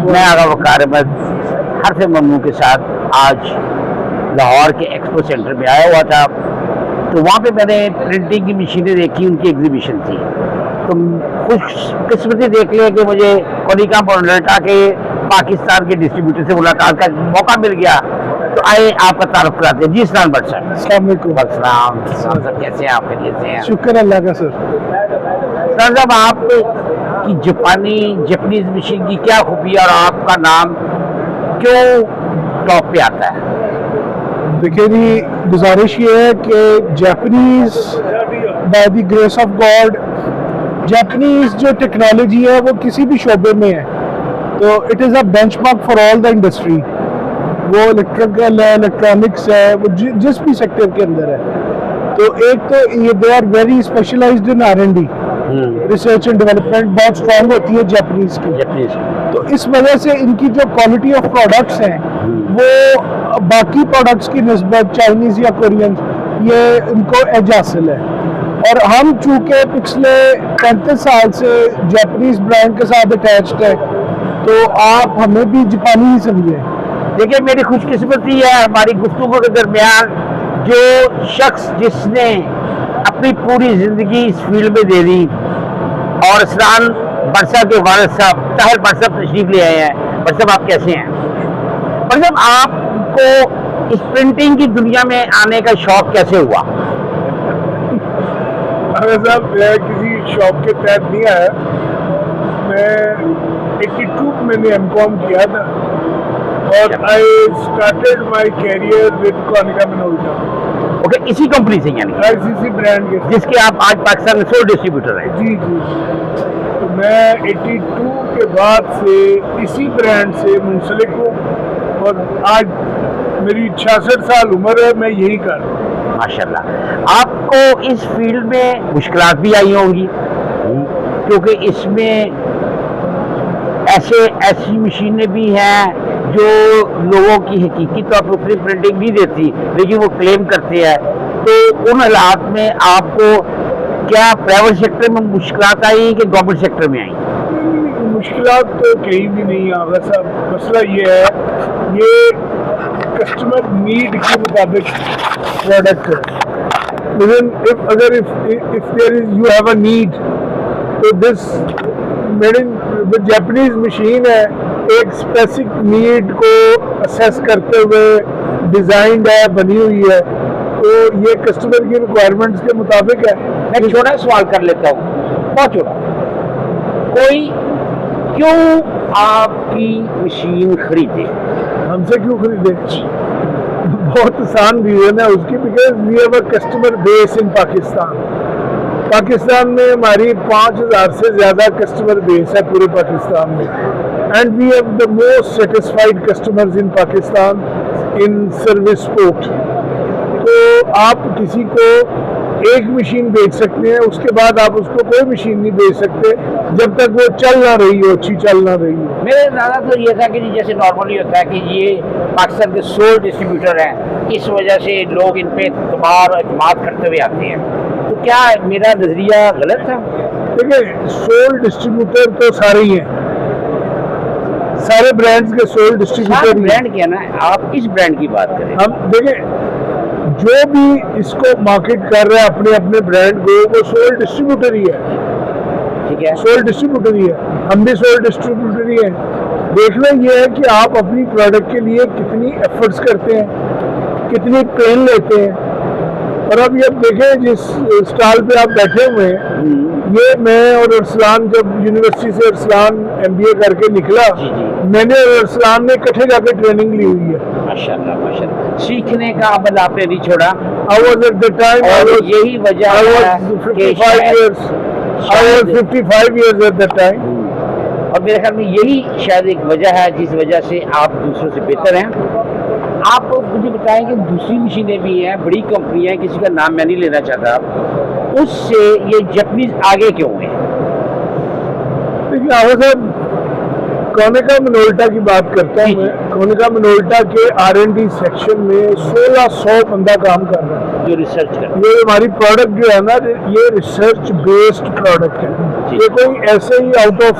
میں آغا وقار احمد حرف ممنوع کے ساتھ آج لاہور کے ایکسپو سینٹر میں آیا ہوا تھا. تو وہاں پہ میں نے پرنٹنگ کی مشینیں دیکھی, ان کی ایگزیبیشن تھی. تو خوش قسمتی دیکھ لیا کہ مجھے کونیکا مونولٹا کے پاکستان کے ڈسٹریبیوٹر سے ملاقات کا موقع مل گیا. تو آئے آپ کا تعارف کراتے ہیں. جی اسلام بٹ صاحب. السلام علیکم. السلام صاحب, کیسے ہیں آپ؟ خیریت سے ہیں؟ شکر اللہ کا سر. سر صاحب, آپ کی جاپنیز مشین کی کیا خوبی ہے اور آپ کا نام کیوں ٹاپ پہ آتا ہے؟ دیکھیں جی, گزارش یہ ہے کہ Japanese by the grace of God, Japanese جو ٹیکنالوجی ہے وہ کسی بھی شعبے میں ہے تو it is a bench mark for all the industry. وہ الیکٹریکل ہے, الیکٹرانکس ہے, وہ جس بھی سیکٹر کے اندر ہے. تو ایک تو یہ they are very specialized in R&D, research and development بہت اسٹرانگ ہوتی ہے جاپنیز کی. تو اس وجہ سے ان کی جو کوالٹی آف پروڈکٹس ہیں وہ باقی پروڈکٹس کی نسبت چائنیز یا کورین یہ ان کو ایج حاصل ہے. اور ہم چونکہ پچھلے 35 سال سے جاپنیز برانڈ کے ساتھ اٹیچڈ ہے تو آپ ہمیں بھی جاپانی ہی سمجھیں. دیکھیں, میری خوش قسمتی ہے ہماری گفتگو کے درمیان جو شخص جس نے اپنی پوری زندگی اس فیلڈ میں دے دی, اور اسلام بٹ صاحب کے والد صاحب طاہر بٹ صاحب تشریف لے آئے ہیں. بٹ صاحب, آپ کیسے ہیں؟ بٹ صاحب, آپ کو اس پرنٹنگ کی دنیا میں آنے کا شوق کیسے ہوا؟ صاحب, میں کسی شاپ کے تحت نہیں آیا. میں 82 میں نے M.Com کیا تھا اور I started my career with Konica Minolta. Okay, اسی کمپنی سے یعنی ICC برانڈ کے, جس کے آپ آج پاکستان میں سول ڈسٹریبیوٹر ہیں. جی جی. تو میں 82 کے بعد سے اسی برانڈ سے منسلک ہوں اور آج میری 66 سال عمر ہے, میں یہی کر رہا ہوں. ماشاءاللہ. آپ کو اس فیلڈ میں مشکلات بھی آئی ہوں گی کیونکہ اس میں ایسی مشینیں بھی ہیں جو لوگوں کی حقیقی طور پر اتنی پرنٹنگ نہیں دیتی لیکن وہ کلیم کرتے ہیں. تو ان حالات میں آپ کو کیا پرائیویٹ سیکٹر میں مشکلات آئی کہ گورنمنٹ سیکٹر میں آئی؟ مشکلات تو کہیں بھی نہیں آگا صاحب. مسئلہ یہ ہے, یہ کسٹمر نیڈ کے مطابق پروڈکٹ ہے. لیکن اگر یو ہیو اے نیڈ تو دس جاپنیز مشین ہے, ایک اسپیسیفک نیڈ کو اسیس کرتے ہوئے ڈیزائنڈ ہے, بنی ہوئی ہے. تو یہ کسٹمر کی ریکوائرمنٹس کے مطابق ہے. میں ایک چھوٹا سوال کر لیتا ہوں, بہت چھوٹا. کوئی کیوں آپ کی مشین خریدے؟ ہم سے کیوں خریدے؟ بہت آسان ریزن ہے اس کی, because we have a customer base in Pakistan. Pakistan میں ہماری 5000 سے زیادہ کسٹمر بیس ہے پورے پاکستان میں. And we have the most satisfied customers in Pakistan in service support. تو آپ کسی کو ایک مشین بیچ سکتے ہیں, اس کے بعد آپ اس کو کوئی مشین نہیں بیچ سکتے جب تک وہ چل نہ رہی ہو, اچھی چل نہ رہی ہو. میرا زیادہ تو یہ تھا کہ جیسے نارملی ہوتا ہے کہ یہ پاکستان کے سول ڈسٹریبیوٹر ہیں, اس وجہ سے لوگ ان پہ اعتبار اور اعتماد کرتے ہوئے آتے ہیں. تو کیا میرا نظریہ غلط تھا؟ دیکھیں, سول ڈسٹریبیوٹر تو سارے ہی ہیں, سارے برانڈز کے سول ڈسٹریبیوٹر. برانڈ کیا نا, آپ کس برانڈ کی بات کریں؟ ہم دیکھیں جو بھی اس کو مارکیٹ کر رہے ہیں اپنے اپنے برانڈ کو, وہ سول ڈسٹریبیوٹر ہی ہے. ٹھیک ہے, سول ڈسٹریبیوٹر ہی ہے, ہم بھی سول ڈسٹریبیوٹر ہی ہیں. دیکھنا یہ ہے کہ آپ اپنی پروڈکٹ کے لیے کتنی ایفرٹس کرتے ہیں, کتنی پین لیتے ہیں. اور اب یہ دیکھیں جس اسٹال پہ آپ بیٹھے ہوئے ہیں, یہ میں اور ارسلان جب یونیورسٹی سے ارسلان MBA کر کے نکلا, میں نے اور ارسلان نے اکٹھے جا کے ٹریننگ لی ہوئی ہے. ماشاءاللہ ماشاءاللہ. سیکھنے کا عمل آپ نے نہیں چھوڑا. I was at the time, یہی وجہ I was 55 years at that time. اور میرے خیال میں یہی شاید ایک وجہ ہے جس وجہ سے آپ دوسروں سے بہتر ہیں. آپ مجھے بتائیں کہ دوسری مشینیں بھی ہیں, بڑی کمپنیاں ہیں, کسی کا نام میں نہیں لینا چاہتا, اس سے یہ جاپنیز آگے کیوں ہیں؟ دیکھیے آغا صاحب, کونیکا منولٹا کی بات کرتا ہوں میں. کونیکا منولٹا کے R&D سیکشن میں 1600 بندہ کام کر رہا ہے جو ریسرچ کر. یہ ہماری پروڈکٹ جو ہے نا, یہ ریسرچ بیسڈ پروڈکٹ ہے. یہ کوئی ایسے ہی آؤٹ آف